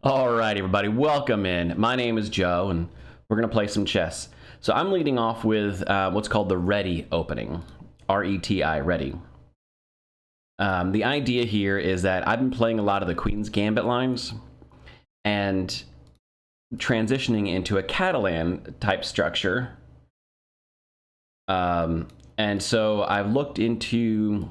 Alright, everybody, welcome in. My name is Joe, and we're going to play some chess. So I'm leading off with what's called the Réti opening. R-E-T-I, Réti. The idea here is that I've been playing a lot of the Queen's Gambit lines, and transitioning into a Catalan type structure. And so I've looked into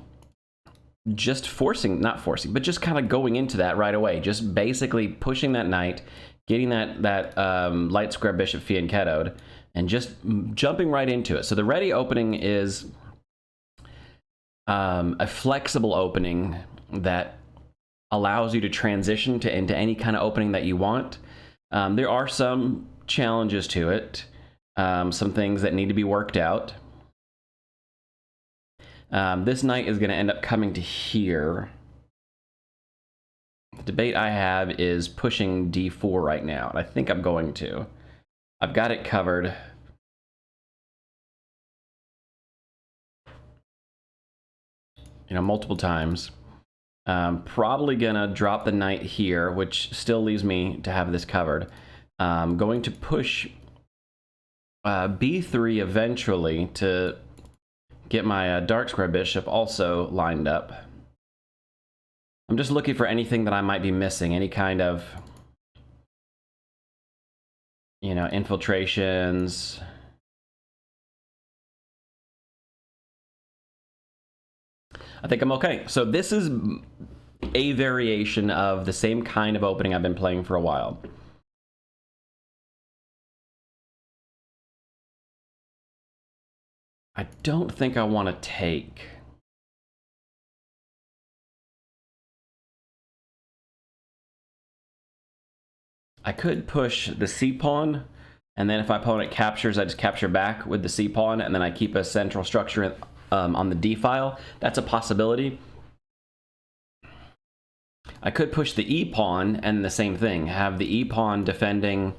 just not forcing, but just kind of going into that right away. Just basically pushing that knight, getting that light square bishop fianchettoed, and just jumping right into it. So the Réti opening is a flexible opening that allows you to transition into any kind of opening that you want. There are some challenges to it, some things that need to be worked out. This knight is going to end up coming to here. The debate I have is pushing d4 right now, and I think I'm going to. I've got it covered. Multiple times. Probably gonna drop the knight here, which still leaves me to have this covered. Going to push b3 eventually to get my dark square bishop also lined up. I'm just looking for anything that I might be missing, any kind of, infiltrations. I think I'm okay. So this is a variation of the same kind of opening I've been playing for a while. I don't think I want to take. I could push the c-pawn, and then if my opponent captures, I just capture back with the c-pawn, and then I keep a central structure on the d-file. That's a possibility. I could push the e-pawn, and the same thing. Have the e-pawn defending,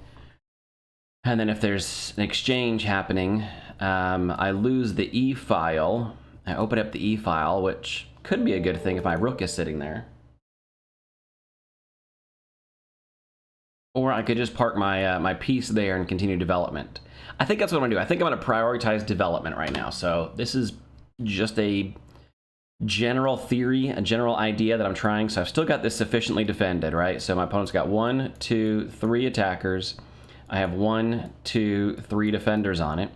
and then if there's an exchange happening, I lose the e-file. I open up the e-file, which could be a good thing if my rook is sitting there. Or I could just park my piece there and continue development. I think that's what I'm going to do. I think I'm going to prioritize development right now. So this is just a general theory, a general idea that I'm trying. So I've still got this sufficiently defended, right? So my opponent's got 1, 2, 3 attackers. I have 1, 2, 3 defenders on it.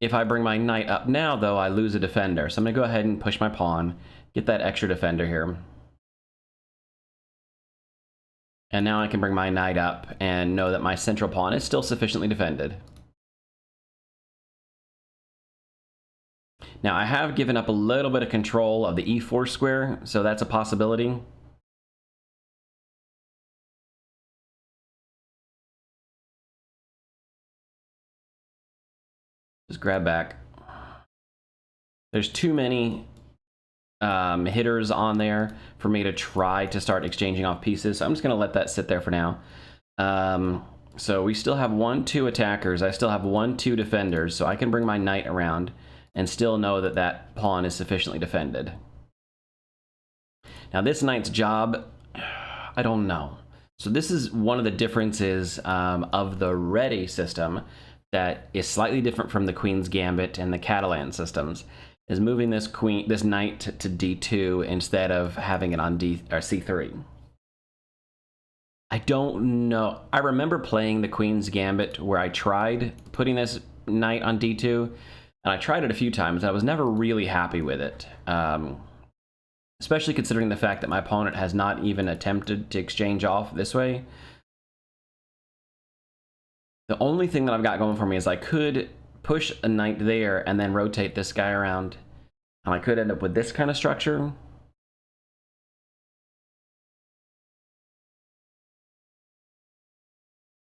If I bring my knight up now, though, I lose a defender. So I'm going to go ahead and push my pawn, get that extra defender here. And now I can bring my knight up and know that my central pawn is still sufficiently defended. Now, I have given up a little bit of control of the e4 square, so that's a possibility. Just grab back. There's too many hitters on there for me to try to start exchanging off pieces, so I'm just going to let that sit there for now. So we still have 1, 2 attackers. I still have 1, 2 defenders, so I can bring my knight around and still know that that pawn is sufficiently defended. Now this knight's job, I don't know. So this is one of the differences of the Réti system that is slightly different from the Queen's Gambit and the Catalan systems, is moving this knight to d2 instead of having it on c3. I don't know. I remember playing the Queen's Gambit where I tried putting this knight on d2, and I tried it a few times, and I was never really happy with it. Especially considering the fact that my opponent has not even attempted to exchange off this way. The only thing that I've got going for me is I could push a knight there and then rotate this guy around, and I could end up with this kind of structure.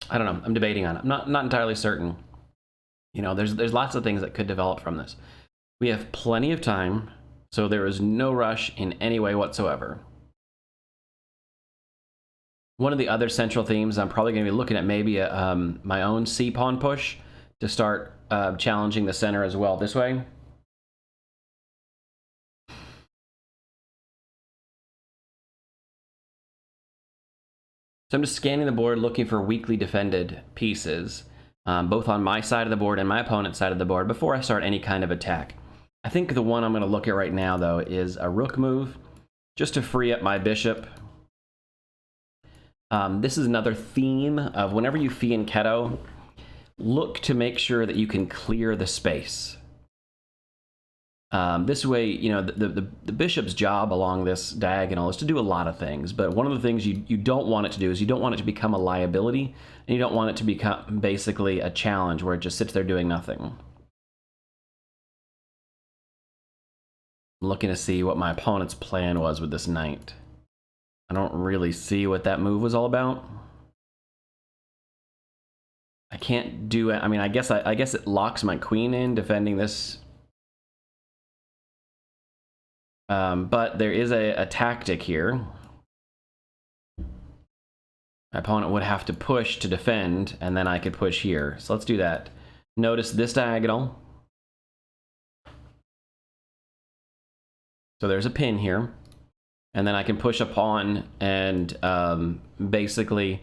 I don't know. I'm debating on it. I'm not entirely certain. There's lots of things that could develop from this. We have plenty of time, so there is no rush in any way whatsoever. One of the other central themes, I'm probably going to be looking at maybe my own c-pawn push to start challenging the center as well this way. So I'm just scanning the board looking for weakly defended pieces, both on my side of the board and my opponent's side of the board before I start any kind of attack. I think the one I'm going to look at right now, though, is a rook move, just to free up my bishop. This is another theme of whenever you fee in Keto, look to make sure that you can clear the space. This way, you know, the bishop's job along this diagonal is to do a lot of things, but one of the things you don't want it to do is you don't want it to become a liability, and you don't want it to become basically a challenge where it just sits there doing nothing. I'm looking to see what my opponent's plan was with this knight. I don't really see what that move was all about. I can't do it. I mean, I guess it locks my queen in, defending this. But there is a tactic here. My opponent would have to push to defend, and then I could push here. So let's do that. Notice this diagonal. So there's a pin here. And then I can push a pawn and basically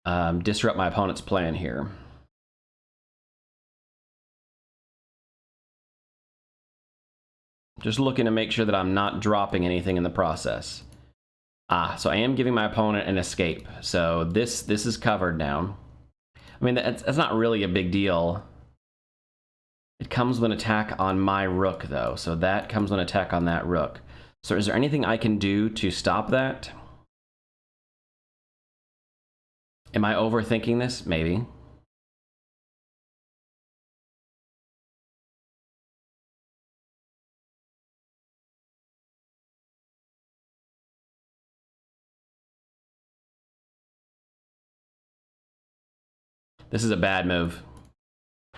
disrupt my opponent's plan here. Just looking to make sure that I'm not dropping anything in the process. So I am giving my opponent an escape. So this is covered now. I mean, that's not really a big deal. It comes with an attack on my rook, though. So that comes with an attack on that rook. So is there anything I can do to stop that? Am I overthinking this? Maybe. This is a bad move.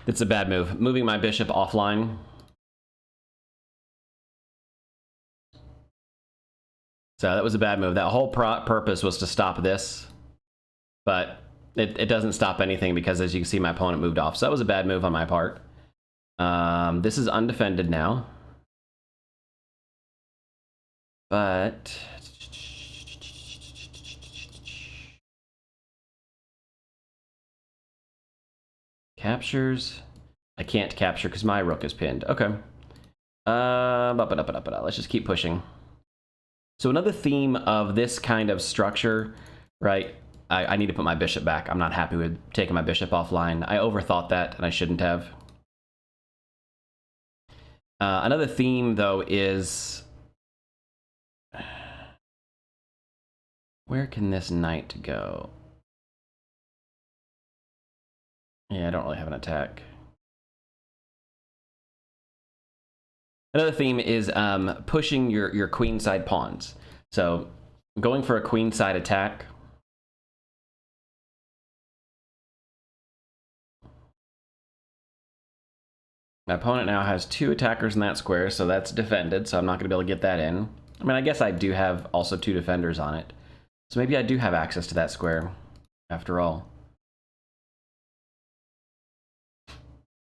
It's a bad move. Moving my bishop offline. So that was a bad move. That whole purpose was to stop this. But it doesn't stop anything because, as you can see, my opponent moved off. So that was a bad move on my part. This is undefended now. But captures. I can't capture because my rook is pinned. Okay. Let's just keep pushing. So another theme of this kind of structure, right? I need to put my bishop back. I'm not happy with taking my bishop offline. I overthought that, and I shouldn't have. Another theme, though, is... where can this knight go? Yeah, I don't really have an attack. Another theme is pushing your queenside pawns. So going for a queenside attack. My opponent now has 2 attackers in that square, so that's defended, so I'm not going to be able to get that in. I mean, I guess I do have also 2 defenders on it. So maybe I do have access to that square, after all.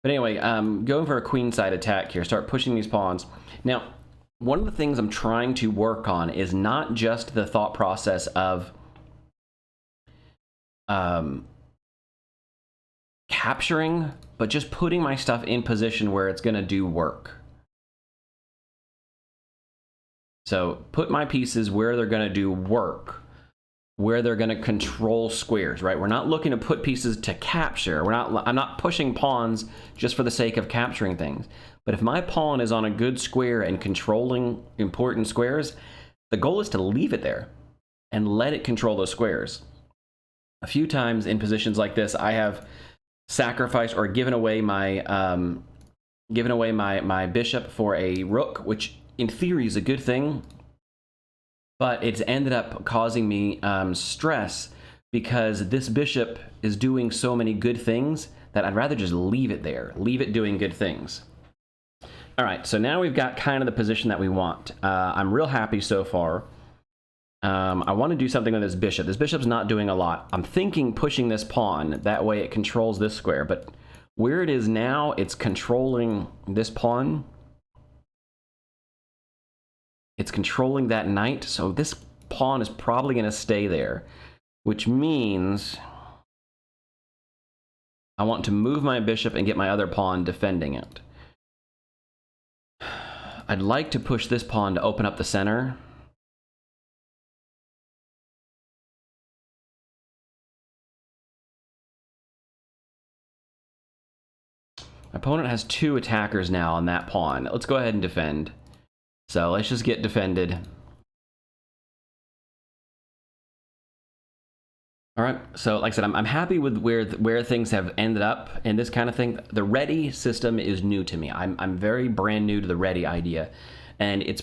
But anyway, going for a queenside attack here, start pushing these pawns. Now, one of the things I'm trying to work on is not just the thought process of capturing, but just putting my stuff in position where it's going to do work. So put my pieces where they're going to do work, where they're going to control squares, right? We're not looking to put pieces to capture. I'm not pushing pawns just for the sake of capturing things. But if my pawn is on a good square and controlling important squares, the goal is to leave it there and let it control those squares. A few times in positions like this, I have sacrificed or given away my my bishop for a rook, which in theory is a good thing, but it's ended up causing me stress because this bishop is doing so many good things that I'd rather just leave it there, leave it doing good things. All right, so now we've got kind of the position that we want. I'm real happy so far. I want to do something with this bishop. This bishop's not doing a lot. I'm thinking pushing this pawn. That way it controls this square. But where it is now, it's controlling this pawn. It's controlling that knight. So this pawn is probably going to stay there. which means I want to move my bishop and get my other pawn defending it. I'd like to push this pawn to open up the center. My opponent has 2 attackers now on that pawn. Let's go ahead and defend. So let's just get defended. All right, so like I said, I'm happy with where things have ended up in this kind of thing. The Réti system is new to me. I'm very brand new to the Réti idea, and it's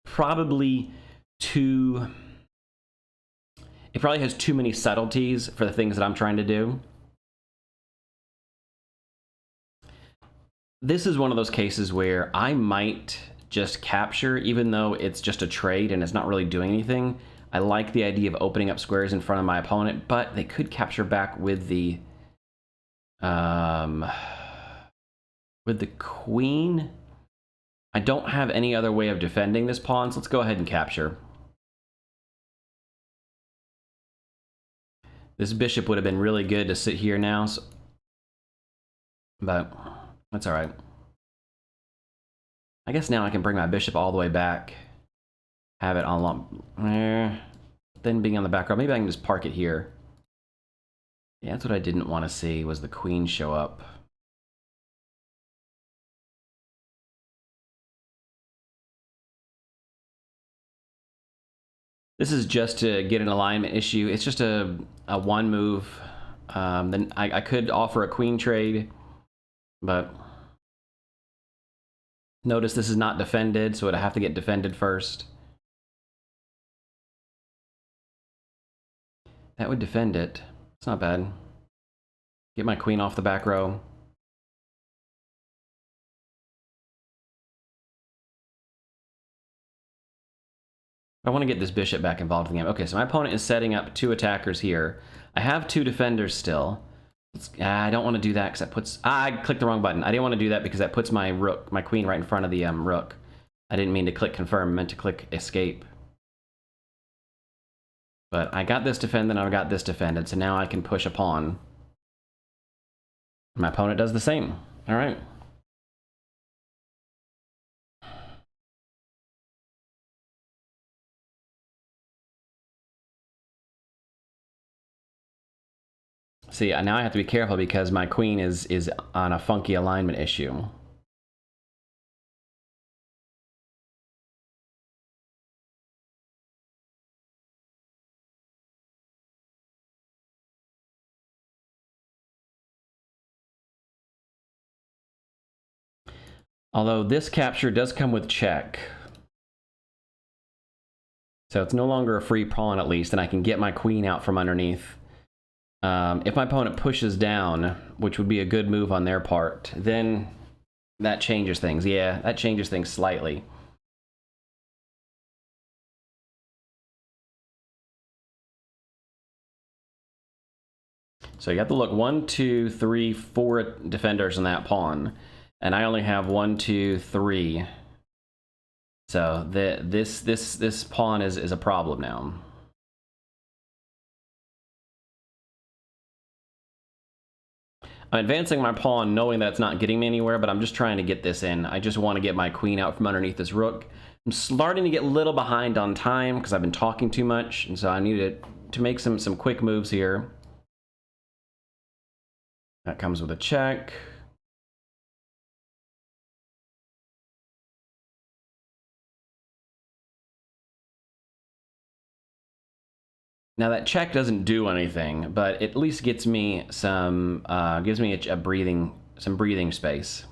probably too. It probably has too many subtleties for the things that I'm trying to do. This is one of those cases where I might just capture, even though it's just a trade and it's not really doing anything. I like the idea of opening up squares in front of my opponent, but they could capture back with the queen. I don't have any other way of defending this pawn, so let's go ahead and capture. This bishop would have been really good to sit here now, so, but that's all right. I guess now I can bring my bishop all the way back. Have it on long. Then being on the back row, maybe I can just park it here. Yeah, that's what I didn't want to see, was the queen show up. This is just to get an alignment issue. It's just a one move. Then I could offer a queen trade, but notice this is not defended, so I'd have to get defended first. That would defend it. It's not bad. Get my queen off the back row. I want to get this bishop back involved in the game. Okay, so my opponent is setting up 2 attackers here. I have 2 defenders still. I don't want to do that because that puts... I clicked the wrong button. I didn't want to do that because that puts my rook, my queen right in front of the rook. I didn't mean to click confirm. I meant to click escape. But I got this defended and I got this defended, so now I can push a pawn. My opponent does the same. All right. See, now I have to be careful because my queen is on a funky alignment issue. Although this capture does come with check. So it's no longer a free pawn at least, and I can get my queen out from underneath. If my opponent pushes down, which would be a good move on their part, then that changes things. Yeah, that changes things slightly. So you have to look 1, 2, 3, 4 defenders on that pawn. And I only have 1, 2, 3. So this pawn is a problem now. I'm advancing my pawn knowing that it's not getting me anywhere, but I'm just trying to get this in. I just want to get my queen out from underneath this rook. I'm starting to get a little behind on time because I've been talking too much, and so I needed to make some quick moves here. That comes with a check. Now that check doesn't do anything, but it at least gets me some, gives me some breathing space.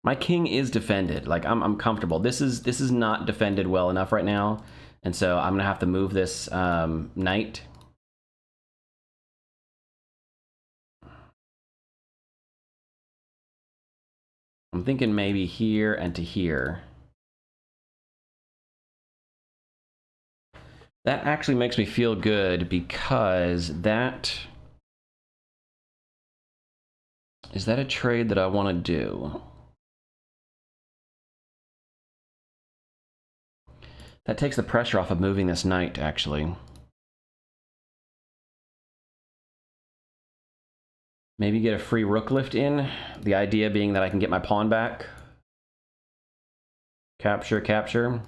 My king is defended. Like I'm comfortable. This is not defended well enough right now, and so I'm gonna have to move this knight. I'm thinking maybe here and to here. That actually makes me feel good because that... Is that a trade that I want to do? That takes the pressure off of moving this knight, actually. Maybe get a free rook lift in. The idea being that I can get my pawn back. Capture, capture.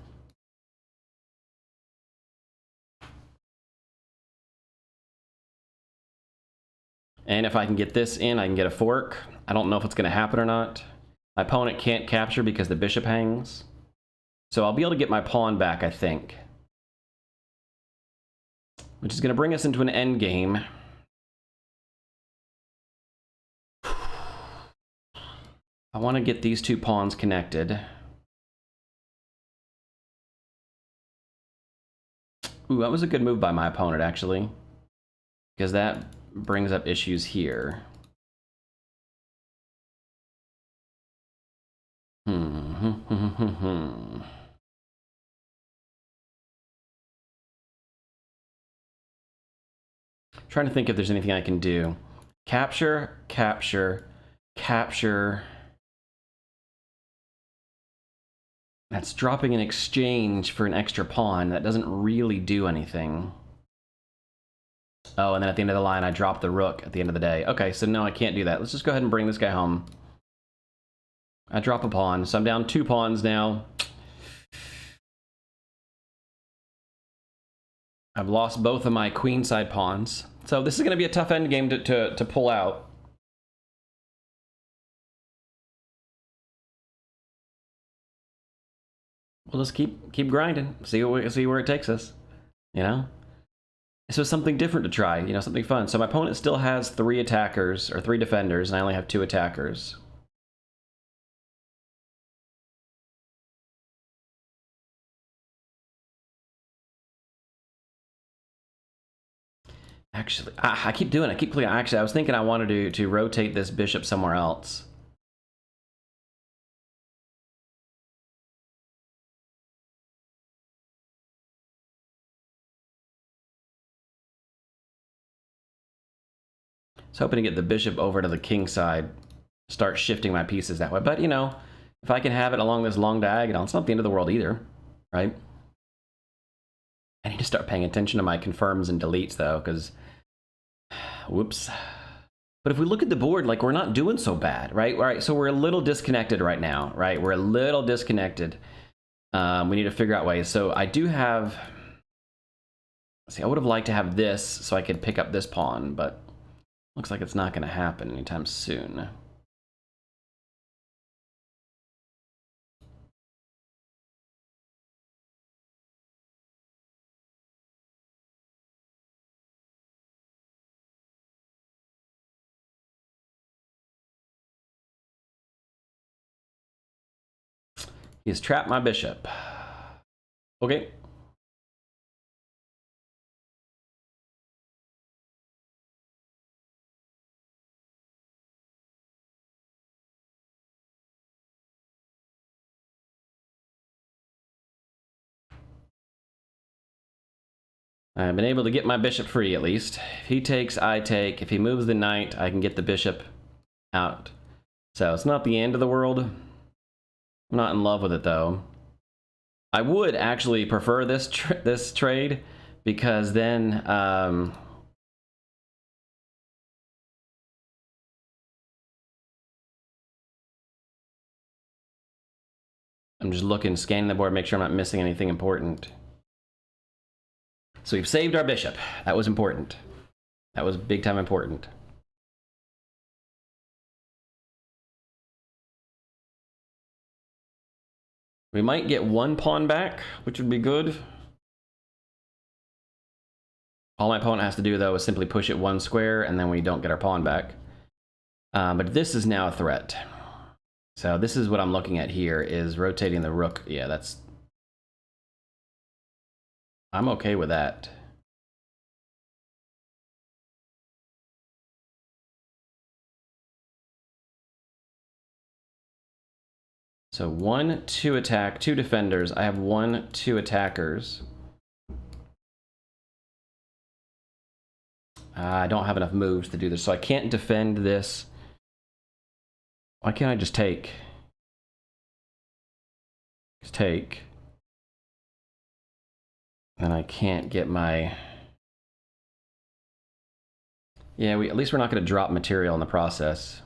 And if I can get this in, I can get a fork. I don't know if it's going to happen or not. My opponent can't capture because the bishop hangs. So I'll be able to get my pawn back, I think. Which is going to bring us into an endgame. I want to get these two pawns connected. Ooh, that was a good move by my opponent, actually. Because that brings up issues here. Trying to think if there's anything I can do. Capture, capture, capture. That's dropping an exchange for an extra pawn. That doesn't really do anything. Oh, and then at the end of the line, I drop the rook at the end of the day. Okay, so no, I can't do that. Let's just go ahead and bring this guy home. I drop a pawn, so I'm down 2 pawns now. I've lost both of my queenside pawns. So this is going to be a tough endgame to pull out. We'll just keep grinding, see where it takes us, you know? So something different to try, you know, something fun. So my opponent still has 3 attackers, or 3 defenders, and I only have 2 attackers. Actually, I keep doing it. I keep playing. Actually, I was thinking I wanted to rotate this bishop somewhere else. I was hoping to get the bishop over to the king side, start shifting my pieces that way. But, you know, if I can have it along this long diagonal, it's not the end of the world either, right? I need to start paying attention to my confirms and deletes, though, because... Whoops. But if we look at the board, like, we're not doing so bad, right? All right, so we're a little disconnected right now, right? We're a little disconnected. We need to figure out ways. So I do have... See, I would have liked to have this so I could pick up this pawn, but looks like it's not going to happen anytime soon. He's trapped my bishop. Okay. I've been able to get my bishop free, at least. If he takes, I take. If he moves the knight, I can get the bishop out. So it's not the end of the world. I'm not in love with it, though. I would actually prefer this trade, because then... I'm just looking, scanning the board, make sure I'm not missing anything important. So we've saved our bishop. That was important. That was big time important. We might get 1 pawn back, which would be good. All my opponent has to do, though, is simply push it 1 square, and then we don't get our pawn back. But this is now a threat. So this is what I'm looking at here, is rotating the rook. Yeah, that's... I'm okay with that. So 1, 2 attack, 2 defenders. I have 1, 2 attackers. I don't have enough moves to do this, so I can't defend this. Why can't I just take? Just take. And I can't get my... Yeah, at least we're not going to drop material in the process.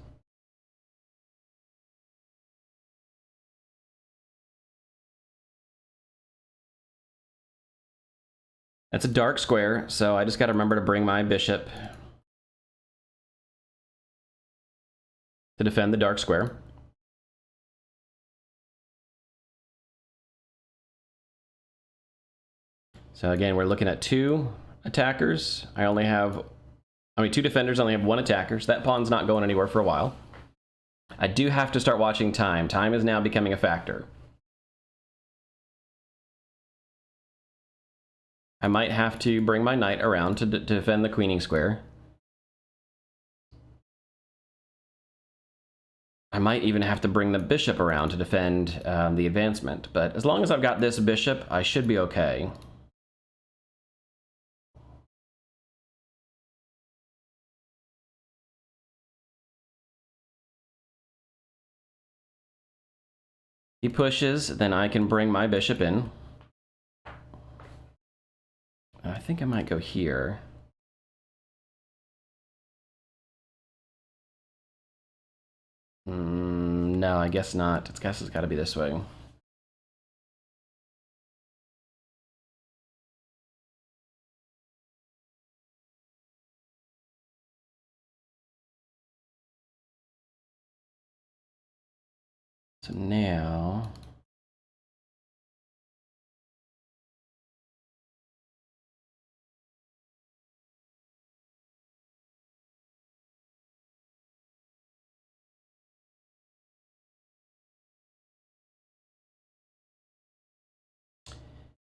That's a dark square, so I just got to remember to bring my bishop to defend the dark square. So again, we're looking at 2 attackers. Two defenders, I only have 1 attacker, so that pawn's not going anywhere for a while. I do have to start watching time. Time is now becoming a factor. I might have to bring my knight around to defend the queening square. I might even have to bring the bishop around to defend the advancement, but as long as I've got this bishop, I should be okay. He pushes, then I can bring my bishop in. I think I might go here. No, I guess not. I guess it's got to be this way. So now...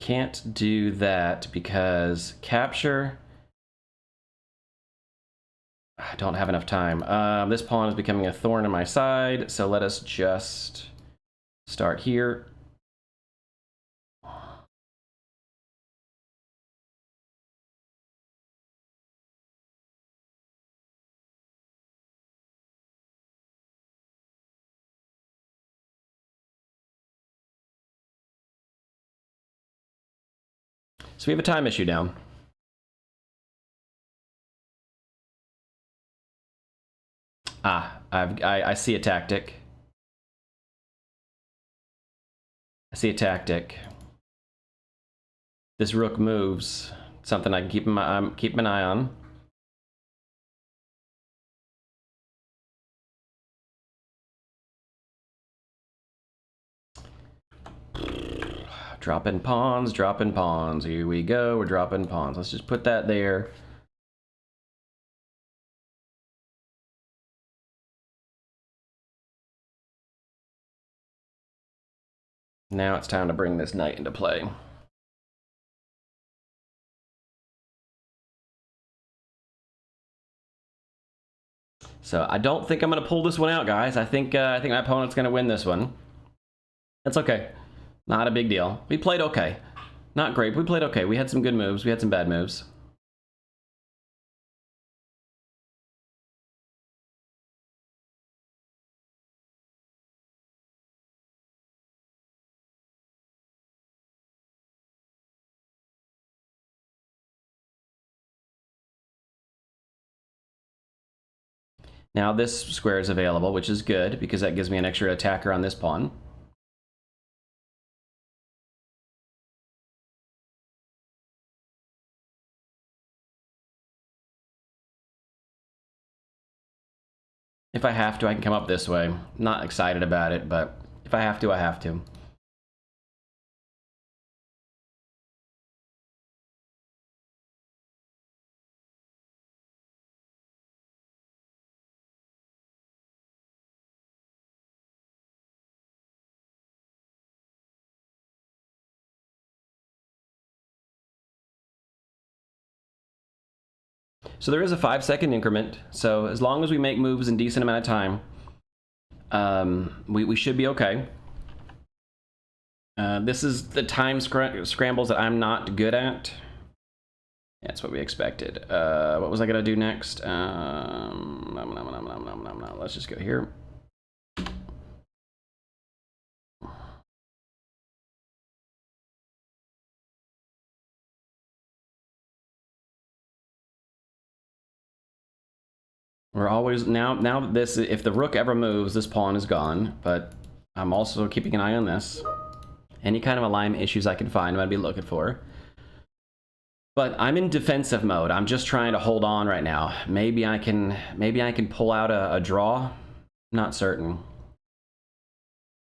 Can't do that because capture... I don't have enough time. This pawn is becoming a thorn in my side, so let us just start here. So we have a time issue down. I see a tactic. I see a tactic. This rook moves. Something I can keep an eye on. Dropping pawns, dropping pawns. Here we go, we're dropping pawns. Let's just put that there. Now it's time to bring this knight into play. So I don't think I'm going to pull this one out, guys. I think my opponent's going to win this one. That's okay. Not a big deal. We played okay. Not great, but we played okay. We had some good moves. We had some bad moves. Now this square is available, which is good because that gives me an extra attacker on this pawn. If I have to, I can come up this way. Not excited about it, but if I have to, I have to. So there is a 5-second increment. So as long as we make moves in decent amount of time, we should be okay. This is the time scrambles that I'm not good at. That's what we expected. What was I gonna do next? Let's just go here. We're always now that this, if the rook ever moves, this pawn is gone. But I'm also keeping an eye on this. Any kind of alignment issues I can find, I'm gonna be looking for. But I'm in defensive mode. I'm just trying to hold on right now. Maybe I can pull out a draw. Not certain.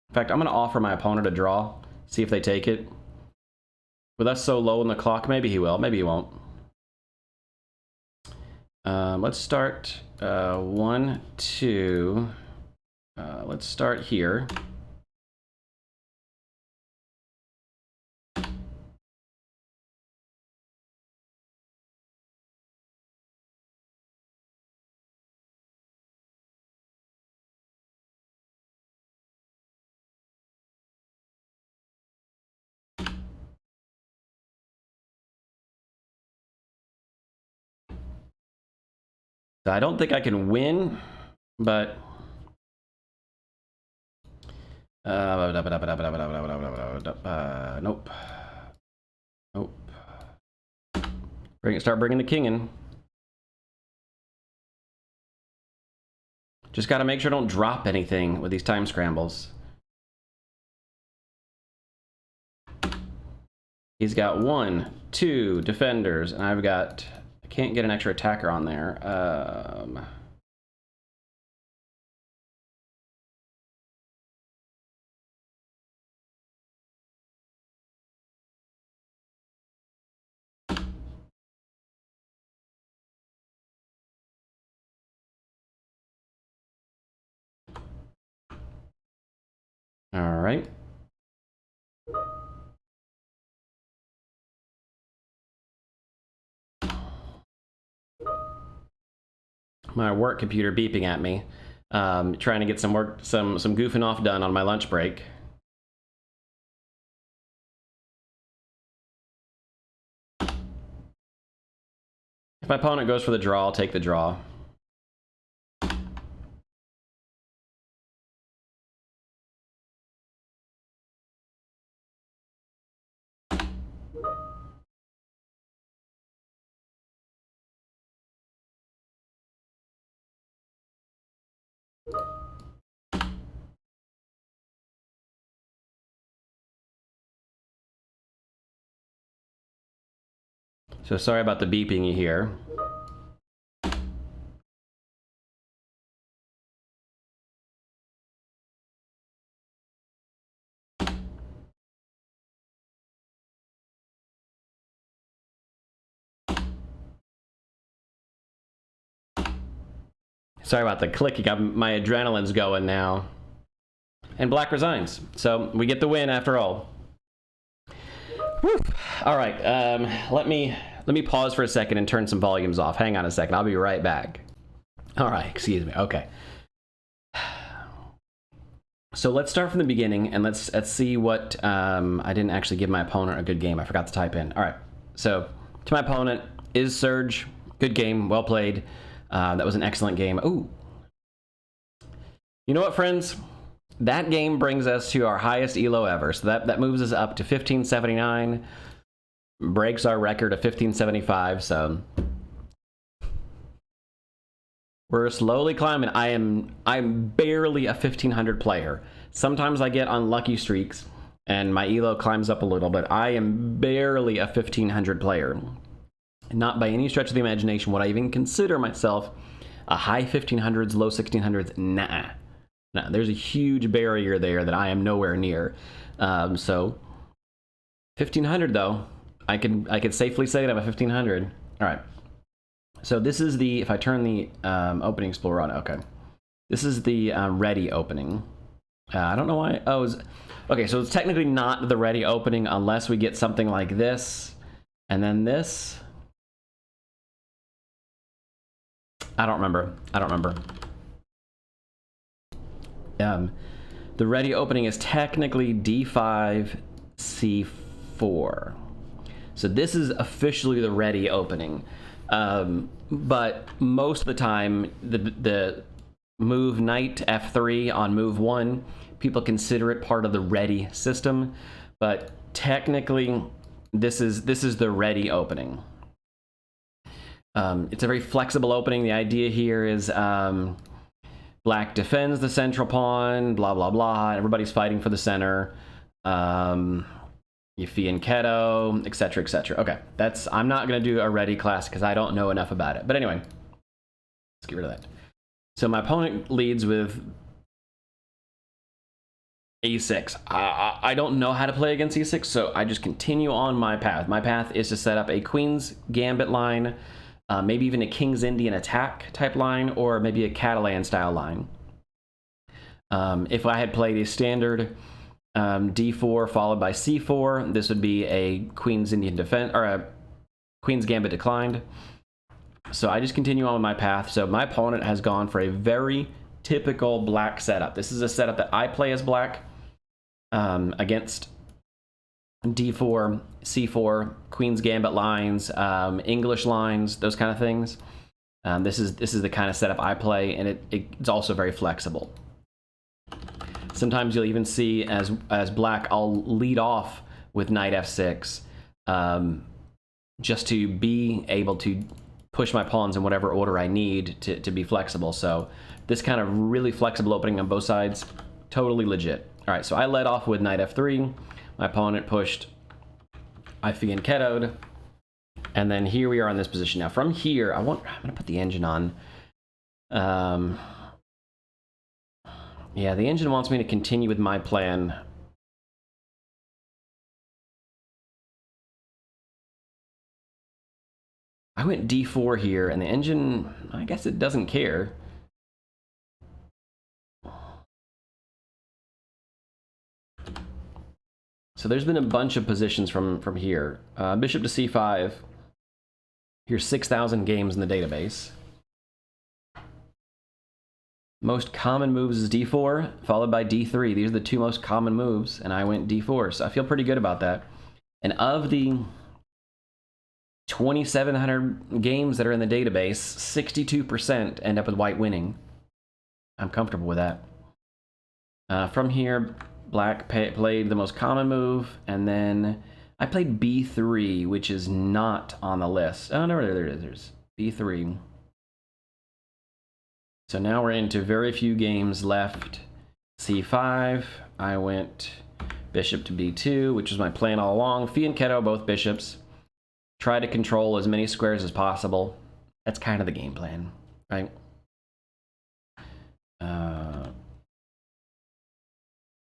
In fact, I'm gonna offer my opponent a draw. See if they take it. With us so low in the clock, maybe he will, maybe he won't. Let's start 1, 2. Let's start here. I don't think I can win, but nope. Nope. Start bringing the king in. Just got to make sure I don't drop anything with these time scrambles. He's got 1, 2 defenders, and I've got... I can't get an extra attacker on there. All right. My work computer beeping at me, trying to get some work, some goofing off done on my lunch break. If my opponent goes for the draw, I'll take the draw. So sorry about the beeping you hear. Sorry about the clicking. My adrenaline's going now. And black resigns. So we get the win after all. Whew. All right. Let me pause for a second and turn some volumes off. Hang on a second. I'll be right back. All right. Excuse me. Okay. So let's start from the beginning and let's see what I didn't actually give my opponent a good game. I forgot to type in. All right. So to my opponent is Serge. Good game. Well played. That was an excellent game. Ooh. You know what, friends? That game brings us to our highest elo ever. So that moves us up to 1579. Breaks our record of 1575. So we're slowly climbing. I'm barely a 1500 player. Sometimes I get unlucky streaks and my elo climbs up a little, but I am barely a 1500 player. Not by any stretch of the imagination would I even consider myself a high 1500s, low 1600s. Nah. Nah, there's a huge barrier there that I am nowhere near. So 1500 though, I could safely say that I'm a 1500. All right. So this is the, if I turn the opening explorer on, okay. This is the ready opening. I don't know why. Oh, okay. So it's technically not the ready opening unless we get something like this, and then this. I don't remember. The ready opening is technically D5, C4. So this is officially the ready opening. But most of the time, the move knight F3 on move 1, people consider it part of the ready system. But technically, this is the ready opening. It's a very flexible opening. The idea here is black defends the central pawn, blah, blah, blah. Everybody's fighting for the center. Yuffie and Keto, etc., etc. Okay, I'm not going to do a Réti class because I don't know enough about it. But anyway, let's get rid of that. So my opponent leads with e6. I don't know how to play against e6, so I just continue on my path. My path is to set up a Queen's Gambit line, maybe even a King's Indian attack type line, or maybe a Catalan style line. If I had played a standard d4 followed by c4, this would be a Queen's Indian defense, or a Queen's Gambit declined. So I just continue on with my path. So my opponent has gone for a very typical black setup. This is a setup that I play as black against d4, c4, Queen's Gambit lines, English lines, those kind of things. This is the kind of setup I play, and it's also very flexible. Sometimes you'll even see as black, I'll lead off with knight f6, just to be able to push my pawns in whatever order I need to be flexible. So this kind of really flexible opening on both sides, totally legit. All right, so I led off with knight f3. My opponent pushed Yuffie and Ketoed. And then here we are in this position. Now from here, I'm gonna put the engine on. Yeah, the engine wants me to continue with my plan. I went d4 here, and the engine, I guess it doesn't care. So there's been a bunch of positions from here. Bishop to c5. Here's 6,000 games in the database. Most common moves is d4, followed by d3. These are the two most common moves, and I went d4, so I feel pretty good about that. And of the 2,700 games that are in the database, 62% end up with white winning. I'm comfortable with that. From here, black played the most common move, and then I played b3, which is not on the list. Oh, no, there it is. There's b3. So now we're into very few games left. c5, I went bishop to b2, which was my plan all along. Yuffie and Keto, both bishops. Try to control as many squares as possible. That's kind of the game plan, right?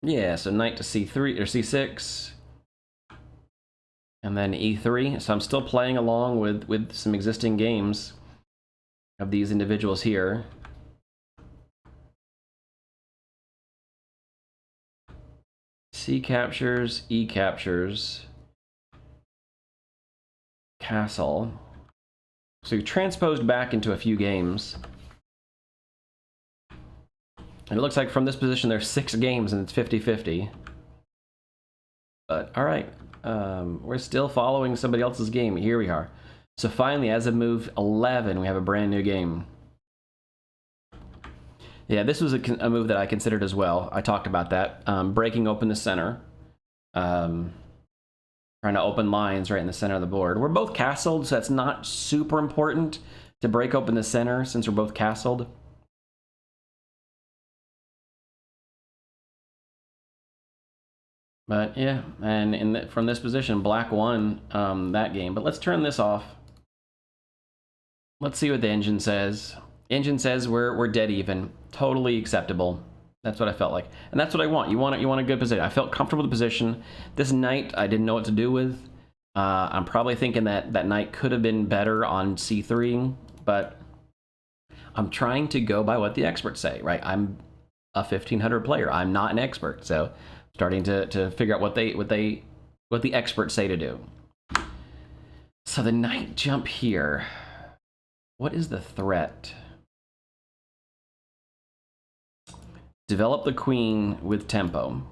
Yeah, so knight to c3 or c6, and then e3. So I'm still playing along with some existing games of these individuals here. C captures, E captures, castle. So you transposed back into a few games. And it looks like from this position there's 6 games and it's 50-50. But all right, we're still following somebody else's game. Here we are. So finally, as of move 11, we have a brand new game. Yeah, this was a move that I considered as well. I talked about that. Breaking open the center. Trying to open lines right in the center of the board. We're both castled, so that's not super important to break open the center since we're both castled. But yeah, and from this position, black won that game. But let's turn this off. Let's see what the engine says. Engine says we're dead even. Totally acceptable. That's what I felt like, and that's what I want. You want a good position. I felt comfortable with the position. This knight, I didn't know what to do with. I'm probably thinking that knight could have been better on c3, but I'm trying to go by what the experts say, right? I'm a 1500 player. I'm not an expert, so starting to figure out what the experts say to do. So the knight jump here. What is the threat? Develop the queen with tempo,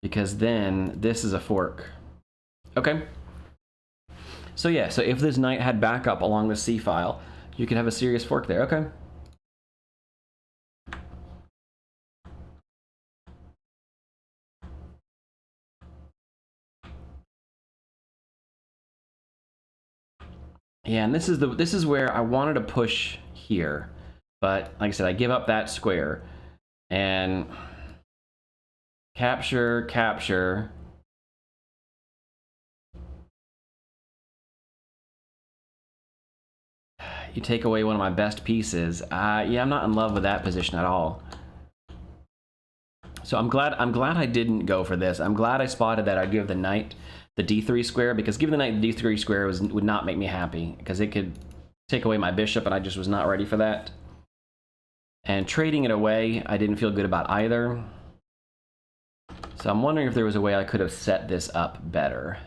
because then this is a fork. Okay. So yeah, so if this knight had backup along the c file, you could have a serious fork there. Okay. Yeah, and this is where I wanted to push here, but like I said, I give up that square and capture. You take away one of my best pieces. Yeah, I'm not in love with that position at all. So I'm glad I didn't go for this. I'm glad I spotted that I'd give the knight the d3 square, because giving the knight the d3 square would not make me happy, because it could take away my bishop, and I just was not ready for that. And trading it away, I didn't feel good about either. So I'm wondering if there was a way I could have set this up better.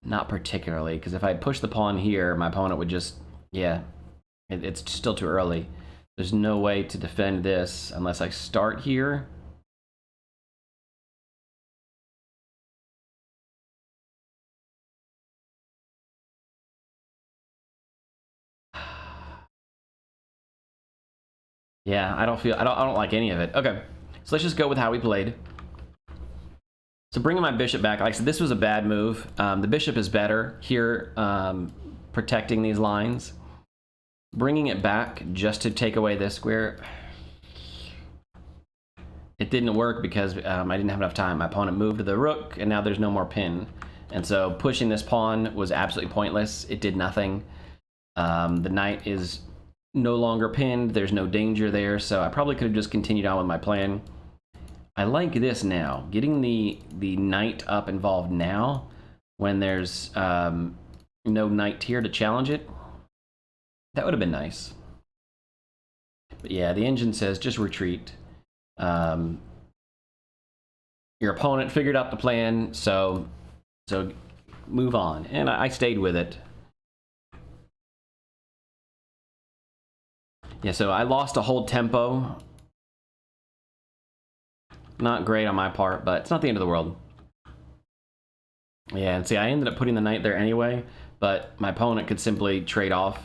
Not particularly, because if I pushed the pawn here, my opponent would just, yeah, it's still too early. There's no way to defend this unless I start here. Yeah, I don't like any of it. Okay, so let's just go with how we played. So bringing my bishop back, like I said, this was a bad move. The bishop is better here, protecting these lines. Bringing it back just to take away this square, it didn't work because I didn't have enough time. My opponent moved the rook, and now there's no more pin. And so pushing this pawn was absolutely pointless. It did nothing. The knight is no longer pinned. There's no danger there, so I probably could have just continued on with my plan. I like this now. Getting the knight up involved now when there's no knight here to challenge it. That would have been nice. But yeah, the engine says just retreat. Your opponent figured out the plan, so move on. And I stayed with it. Yeah, so I lost a whole tempo. Not great on my part, but it's not the end of the world. Yeah, and see, I ended up putting the knight there anyway, but my opponent could simply trade off.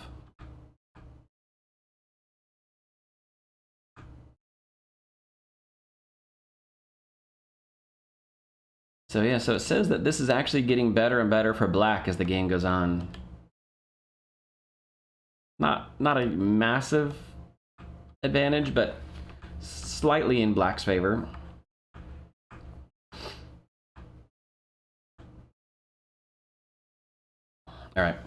So yeah, so it says that this is actually getting better and better for black as the game goes on. Not a massive advantage, but slightly in black's favor. All right.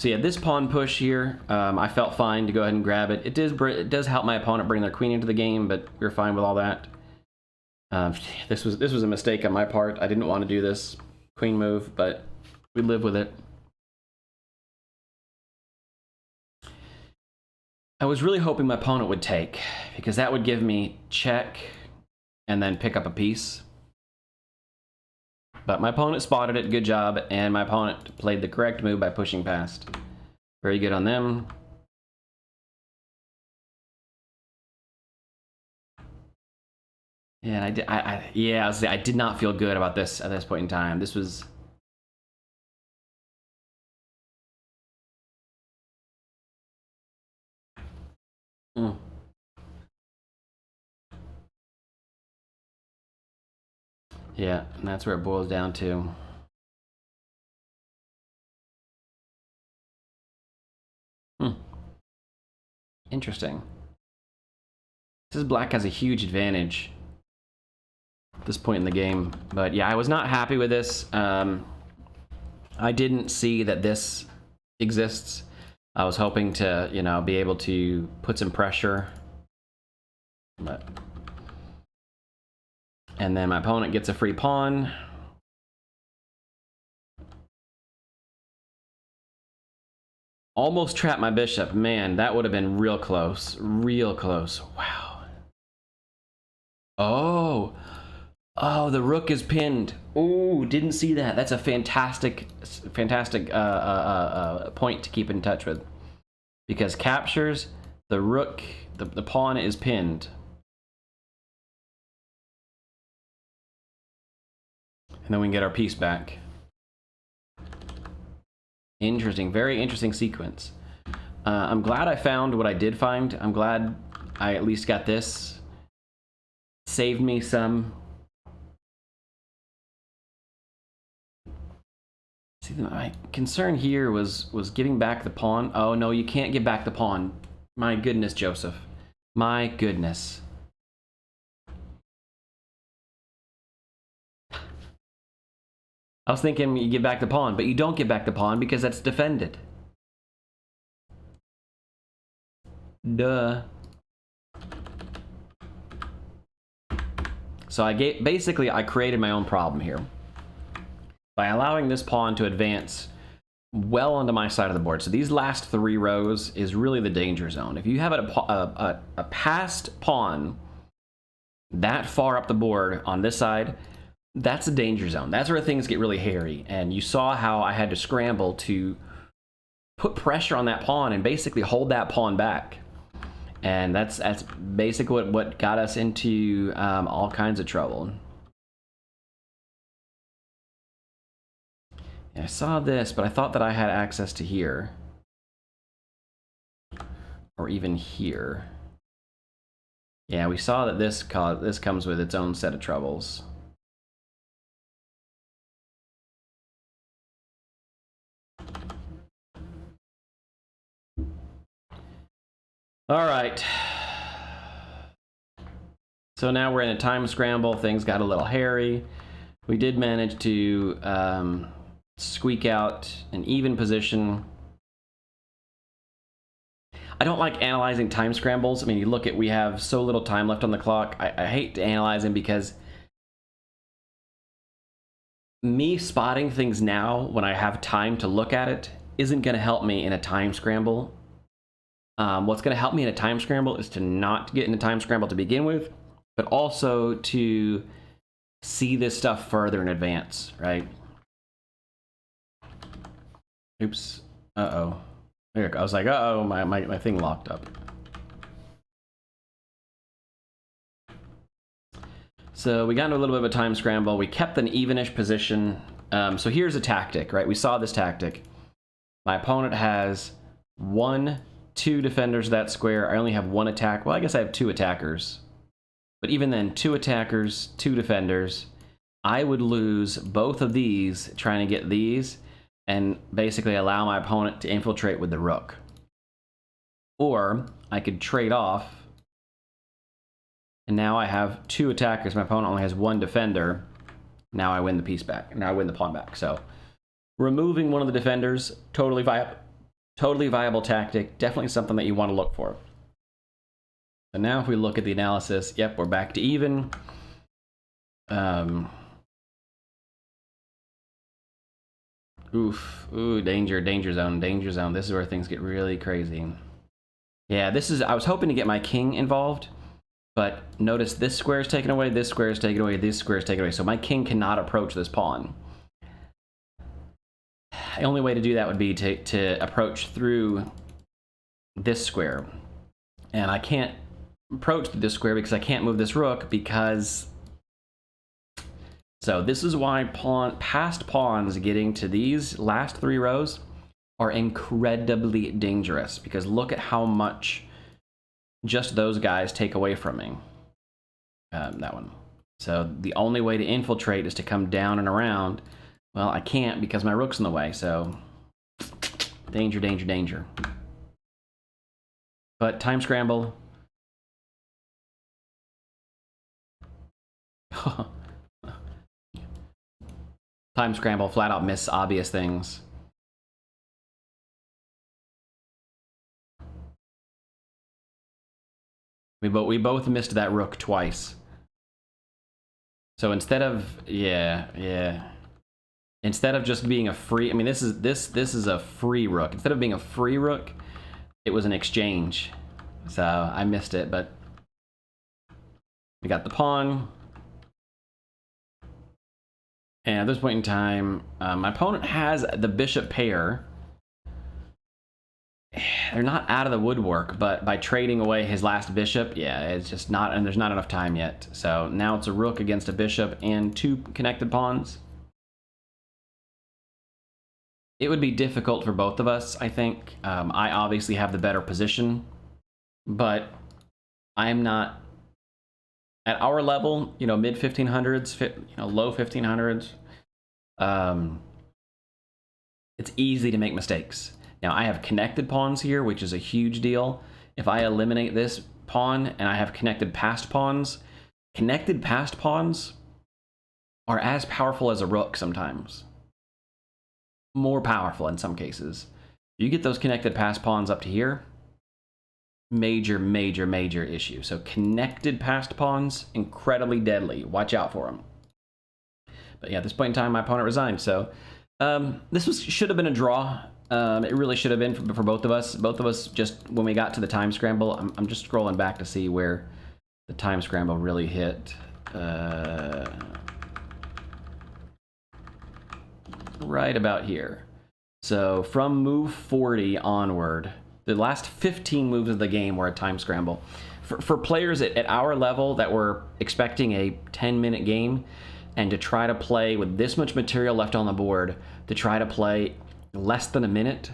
So yeah, this pawn push here, I felt fine to go ahead and grab it. It does help my opponent bring their queen into the game, but we're fine with all that. This was a mistake on my part. I didn't want to do this queen move, but we live with it. I was really hoping my opponent would take, because that would give me check and then pick up a piece. But my opponent spotted it, good job, and my opponent played the correct move by pushing past. Very good on them. Yeah, and I did not feel good about this at this point in time. This was... Yeah, and that's where it boils down to. Interesting. This is black has a huge advantage at this point in the game. But yeah, I was not happy with this. I didn't see that this exists. I was hoping to, you know, be able to put some pressure. But... And then my opponent gets a free pawn. Almost trapped my bishop. Man, that would have been real close. Real close. Wow. Oh. Oh, the rook is pinned. Oh, didn't see that. That's a fantastic point to keep in touch with. Because captures, the rook, the pawn is pinned. And then we can get our piece back. Interesting, very interesting sequence. I'm glad I found what I did find. I'm glad I at least got this. Saved me some See, my concern here was giving back the pawn. Oh no, you can't give back the pawn. My goodness, Joseph. My goodness. I was thinking you give back the pawn, but you don't give back the pawn because that's defended. Duh. So basically I created my own problem here by allowing this pawn to advance well onto my side of the board. So these last 3 rows is really the danger zone. If you have a passed pawn that far up the board on this side, that's a danger zone. That's where things get really hairy. And you saw how I had to scramble to put pressure on that pawn and basically hold that pawn back. And that's basically what got us into all kinds of trouble. Yeah, I saw this, but I thought that I had access to here. Or even here. Yeah, we saw that this comes with its own set of troubles. All right. So now we're in a time scramble. Things got a little hairy. We did manage to squeak out an even position. I don't like analyzing time scrambles. I mean, you look at, we have so little time left on the clock. I hate to analyze them because me spotting things now when I have time to look at it isn't going to help me in a time scramble. What's going to help me in a time scramble is to not get in a time scramble to begin with, but also to see this stuff further in advance, right? Oops. Uh-oh. There, I was like, uh-oh, my thing locked up. So we got into a little bit of a time scramble. We kept an evenish position. So here's a tactic, right? We saw this tactic. My opponent has 2 defenders of that square. I only have 1 attack. Well, I guess I have 2 attackers. But even then, 2 attackers, 2 defenders. I would lose both of these trying to get these and basically allow my opponent to infiltrate with the rook. Or I could trade off, and now I have 2 attackers. My opponent only has 1 defender. Now I win the piece back. Now I win the pawn back. So removing one of the defenders, totally viable tactic. Definitely something that you want to look for. And now if we look at the analysis, yep, we're back to even. Ooh, danger zone. This is where things get really crazy. Yeah, I was hoping to get my king involved, but notice this square is taken away, this square is taken away, this square is taken away, so my king cannot approach this pawn. The only way to do that would be to approach through this square. And I can't approach this square because I can't move this rook because... So this is why passed pawns getting to these last 3 rows are incredibly dangerous, because look at how much just those guys take away from me. That one. So the only way to infiltrate is to come down and around. Well, I can't because my rook's in the way, so danger. But time scramble. Time scramble, flat out miss obvious things. We both missed that rook twice. So instead of instead of just being a free, I mean this is a free rook. Instead of being a free rook, it was an exchange. So I missed it, but we got the pawn. And at this point in time, my opponent has the bishop pair. They're not out of the woodwork, but by trading away his last bishop, yeah, it's just not, and there's not enough time yet. So now it's a rook against a bishop and 2 connected pawns. It would be difficult for both of us, I think. I obviously have the better position, but I'm not at our level, you know, mid 1500s, low 1500s. It's easy to make mistakes. Now, I have connected pawns here, which is a huge deal. If I eliminate this pawn and I have connected passed pawns are as powerful as a rook sometimes. More powerful in some cases. You get those connected passed pawns up to here, major, major, major issue. So connected passed pawns, incredibly deadly. Watch out for them. But yeah, at this point in time, my opponent resigned. So this should have been a draw. It really should have been for both of us. Both of us, just when we got to the time scramble, I'm just scrolling back to see where the time scramble really hit. Right about here. So from move 40 onward, the last 15 moves of the game were a time scramble. For players at our level that were expecting a 10-minute game, and to try to play with this much material left on the board, to try to play less than a minute,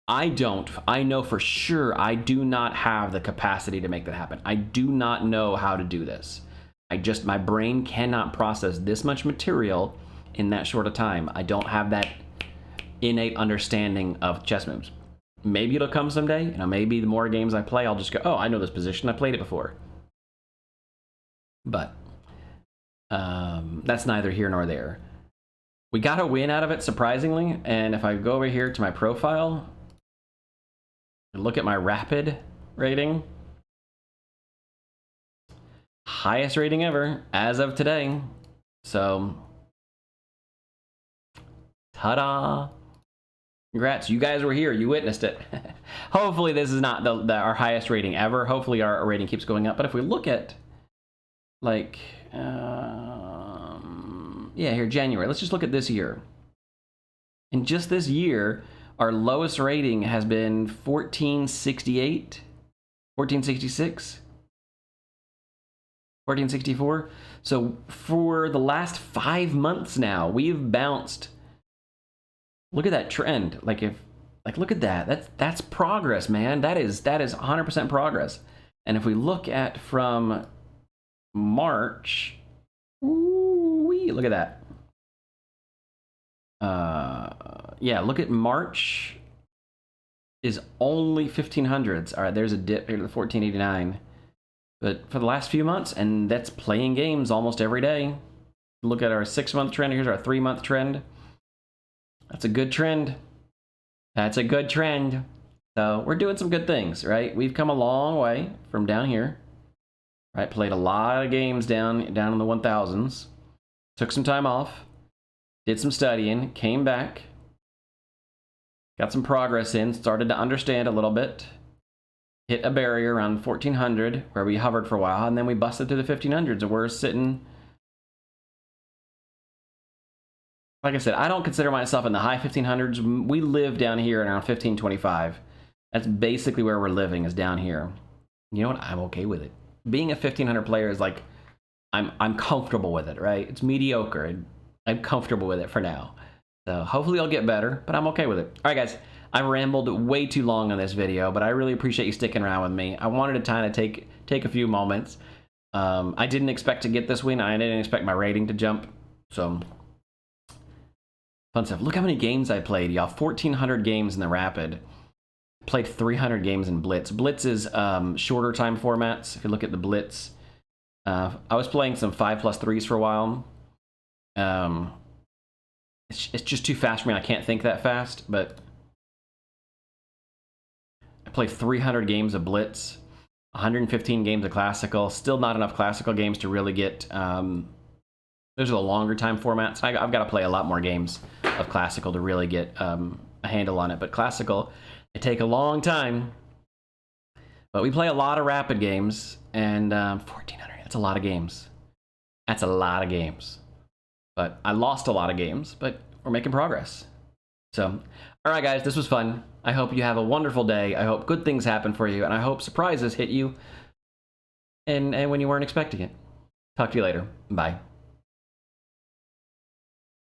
I know for sure I do not have the capacity to make that happen. I do not know how to do this. My brain cannot process this much material in that short a time. I don't have that innate understanding of chess moves. Maybe it'll come someday. You know, maybe the more games I play, I'll just go, oh, I know this position. I played it before. But that's neither here nor there. We got a win out of it, surprisingly. And if I go over here to my profile, look at my rapid rating. Highest rating ever as of today. So, ta-da! Congrats, you guys were here, you witnessed it. Hopefully this is not our highest rating ever. Hopefully our rating keeps going up. But if we look at, like, yeah, here, January. Let's just look at this year. In just this year, our lowest rating has been 1468, 1466, 1464. So for the last 5 months now, we've bounced. Look at that trend. Look at that. That's progress, man. That is 100% progress. And if we look at from March, look at that. Yeah, look at March is only 1500s. All right, there's a dip here to the 1489. But for the last few months, and that's playing games almost every day. Look at our 6-month trend. Here's our 3-month trend. That's a good trend. That's a good trend. So we're doing some good things, right? We've come a long way from down here. Right, played a lot of games down in the 1000s. Took some time off. Did some studying. Came back. Got some progress in. Started to understand a little bit. Hit a barrier around 1400 where we hovered for a while, and then we busted through the 1500s, and we're sitting. Like I said, I don't consider myself in the high 1500s. We live down here around 1525. That's basically where we're living, is down here. You know what? I'm okay with it. Being a 1500 player is like, I'm comfortable with it, right? It's mediocre. I'm comfortable with it for now. So hopefully I'll get better, but I'm okay with it. All right, guys. I've rambled way too long on this video, but I really appreciate you sticking around with me. I wanted to kind of take a few moments. I didn't expect to get this win. I didn't expect my rating to jump. So, fun stuff. Look how many games I played, y'all. 1,400 games in the Rapid. Played 300 games in Blitz. Blitz is shorter time formats. If you look at the Blitz, I was playing some 5+3s for a while. It's just too fast for me. I can't think that fast, but I played 300 games of Blitz, 115 games of Classical. Still not enough Classical games to really get. Those are the longer time formats. I've got to play a lot more games of Classical to really get a handle on it. But Classical, they take a long time. But we play a lot of Rapid games, and 1,400, that's a lot of games. That's a lot of games. But I lost a lot of games, but we're making progress. So, all right, guys, this was fun. I hope you have a wonderful day. I hope good things happen for you, and I hope surprises hit you and when you weren't expecting it. Talk to you later. Bye.